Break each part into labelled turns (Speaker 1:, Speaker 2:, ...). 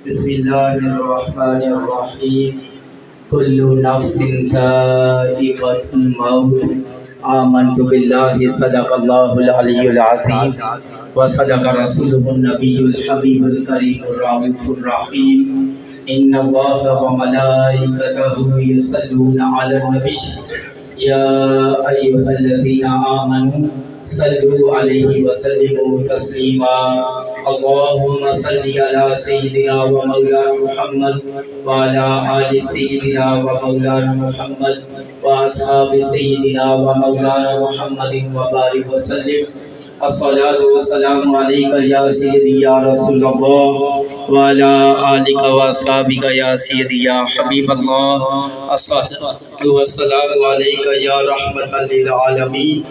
Speaker 1: बिस्मिल्लाहिर्रहमानिर्रहीम कुल्लु नफ्सिन ज़ाइक़तुल मौत आमन्तु बिल्लाहि सदक़ल्लाहुल अलियुल अज़ीम व सदक़ रसूलुहुन नबियुल हबीबुल करीमुर रऊफ़ुर रहीम इन्नल्लाहा व मलाइकतहु युसल्लूना अलन नबी या अय्युहल्लज़ीना आमनू सल्लु अलैहि व सल्लिमू तस्लीमा अल्लाहुम्मा सल्लि अला सय्यिदिना व मौलाना मुहम्मद व अला आलि सय्यिदिना व मौलाना मुहम्मद व अस्हाबि सय्यिदिना व मौलाना मुहम्मदिन व बारिक व सल्लिम अस्सलातु वस्सलामु अलैका या सय्यदी या रसूलल्लाह व अला आलिका व अस्हाबिका या सय्यदी या हबीबल्लाह। अस्सलातु वस्सलामु अलैका या रहमतल लिल आलमीन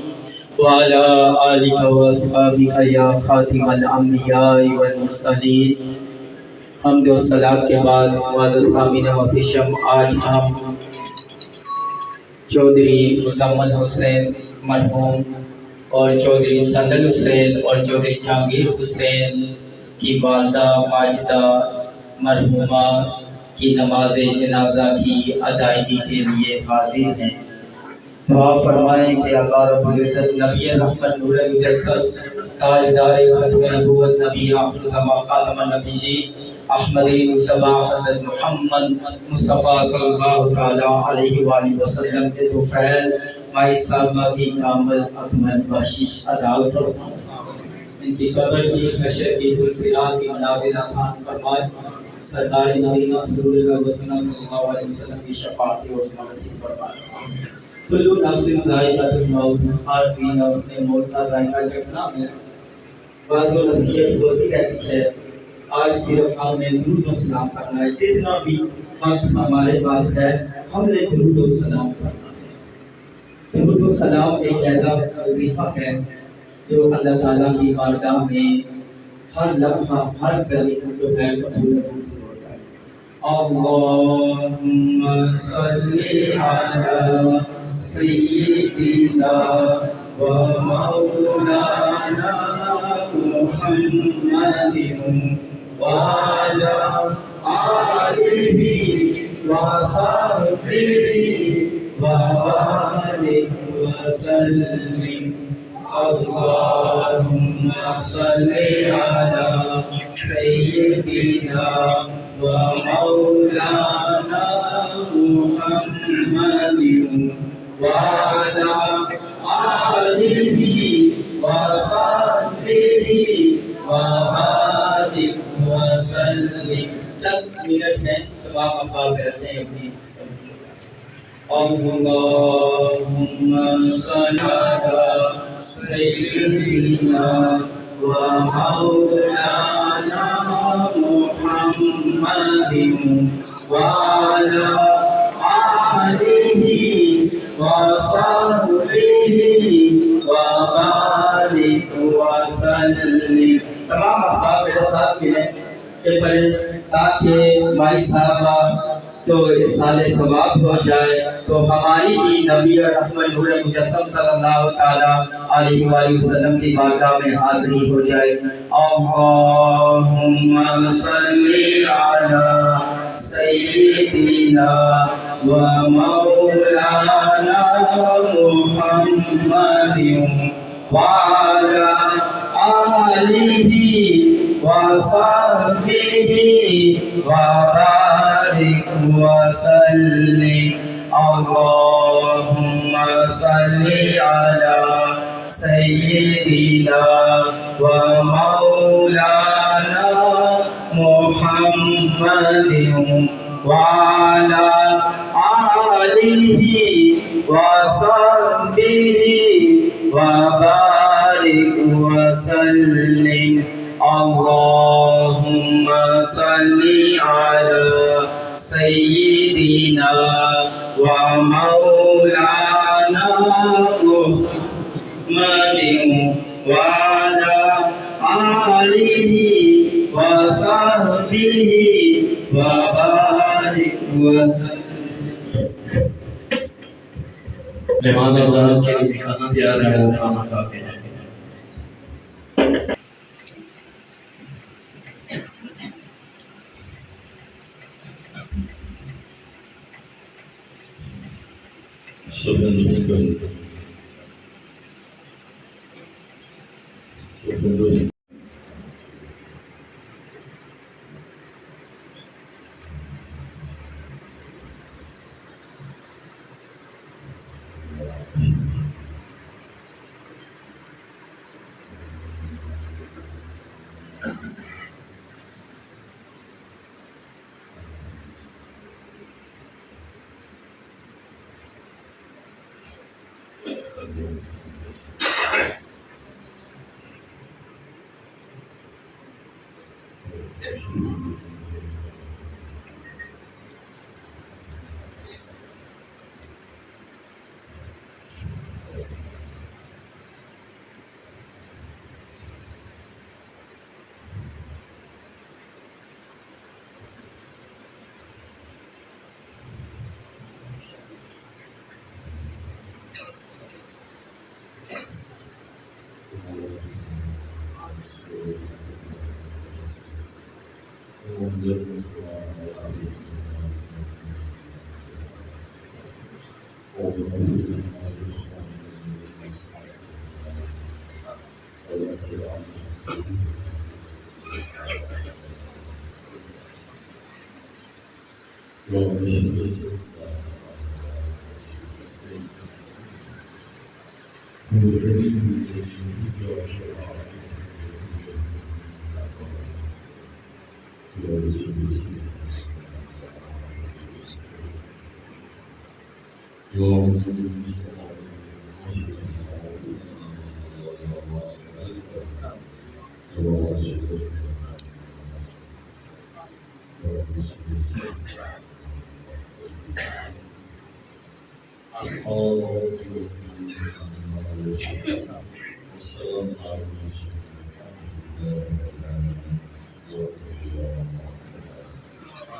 Speaker 1: व अला आलिका व अस्हाबिका या खातिमल अंबिया वल मुरसलीन। हम्द व सलात के बाद मुअज़्ज़ज़ सामीन व फिशम, आज हम चौधरी मुज़म्मिल हुसैन मरहूम और चौधरी सदल हुसैन और चौधरी जहांगीर हुसैन की वालदा माजिदा मरहूमा की नमाज जनाजा की अदायगी के लिए हाजिर हैं। दुआ फरमाएं कि अल्लाह रब्बुल इज़्ज़त नबी रहमत नूर मुजस्सद ताजदार खत्म नबूवत नबी आखिर ज़मा खातमुन नबिय्यीन अहमदी मुज्तबा हज़रत मोहम्मद मुस्तफ़ा सल्लल्लाहु तआला अलैहि वसल्लम के दुफ़ैल माई साहबा की कामिल अकमल बख्शिश अदा फरमाए। इनकी कब्र की हशर की सिरात की मनाज़िल आसान फरमाए। सरकार मदीना सल्लल्लाहु अलैहि वसल्लम की शफ़ाअत और नसीब फरमाए। कुल्लु नफ्सिन ज़ाइक़तुल मौत, हर भी नफ्स ने मौत का जायका चखना है। वाज़ो नसीहत होती रहती है। आज सिर्फ हमने दुरूद और सलाम करना है। जितना भी वक्त हमारे पास है हमने दुरूद और सलाम करना है। दुरूद और सलाम एक ऐसा वजीफा है जो अल्लाह ताला की बारगाह में हर लम्हा हर कलीमा जो है कबूल होता है। अल्लाहुम्मा सल्ली अला सय्यिदिना व मौलाना मुहम्मदिन व अला आलिहि व सहबिहि व बारिक व सल्लिम। अल्लाहुम्मा सल्ली अला सय्यिदिना व मौलाना मुहम्मदिन व अला आलिहि व सहबिहि व बारिक व सल्लिम। चंद मिनट है तमाम अहबाब रहते हैं अपनी। अल्लाहुम्मा सल्ली अला सय्यिदिना व मौलाना मुहम्मदिन व अला आलिहि व सहबिहि व बारिक व सल्लिम। तमाम अहबाब मेरे साथ मिले के पढ़े ताकि माई साहबा तो इस साले सवाब हो जाए, तो हमारी भी नबी रहमत नूर मुजस्सम सल्लल्लाहु तआला अलैहि वसल्लम की बारगाह में हाज़िरी हो जाए। अल्लाहुम्मा सल्ली अला सय्यिदिना व मौलाना मुहम्मदिन व अला आलिहि व सहबिहि व बारिक व सल्लिम। अल्लाहुम्मा सल्ली अला सय्यिदिना व मौलाना मुहम्मदिन व अला आलिहि व सहबिहि व बारिक व सल्लिम। अल्लाहुम्मा सल्ली अला सय्यिदिना व मौलाना मुहम्मदिन व अला आलिहि व सहबिहि व बारिक व सल्लिम। मेहमान हज़रात के लिए खाना तैयार है, वो खाना खा के जाएंगे।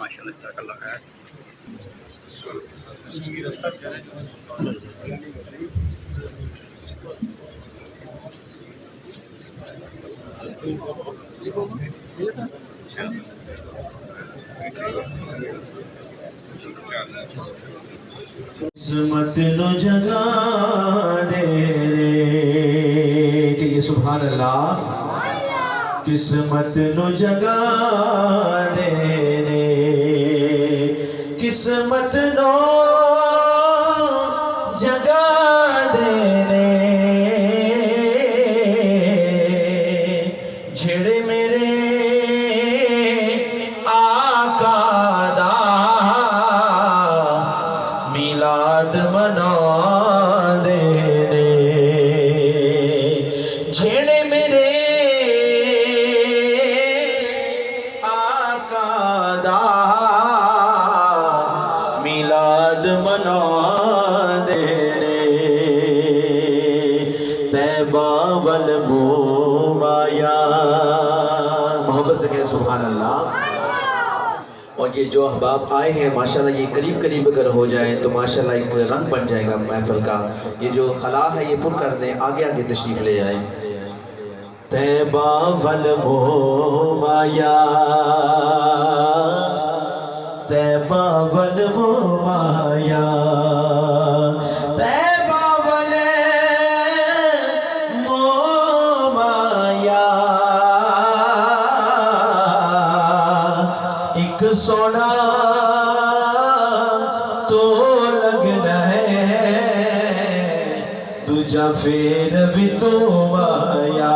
Speaker 2: माशाल्लाह जज़ाकल्लाह खैर।
Speaker 3: किस्मत नु जगा दे रे, ठीक है, सुभान अल्लाह। किस्मत नु जगा दे रे, किस्मत नो जगा दे रे, झेड़े मेरे आका दा मिलाद मना दे रे, झेड़े मेरे आका दा मिलाद मना दे रे, तैबा वल माया, मोहब्बत से कहें सुभान अल्लाह। और ये जो अहबाब आए हैं माशाल्लाह, ये करीब करीब अगर हो जाए तो माशाल्लाह एक पूरे रंग बन जाएगा महफिल का। ये जो खला है ये पुर कर दें, आगे आगे तशरीफ ले आए। तैबा वल माया, तैबा वल माया, तैबा वल माया, एक सोना तो लगना है, दूजा फिर भी तो माया,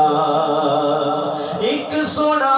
Speaker 3: एक सोना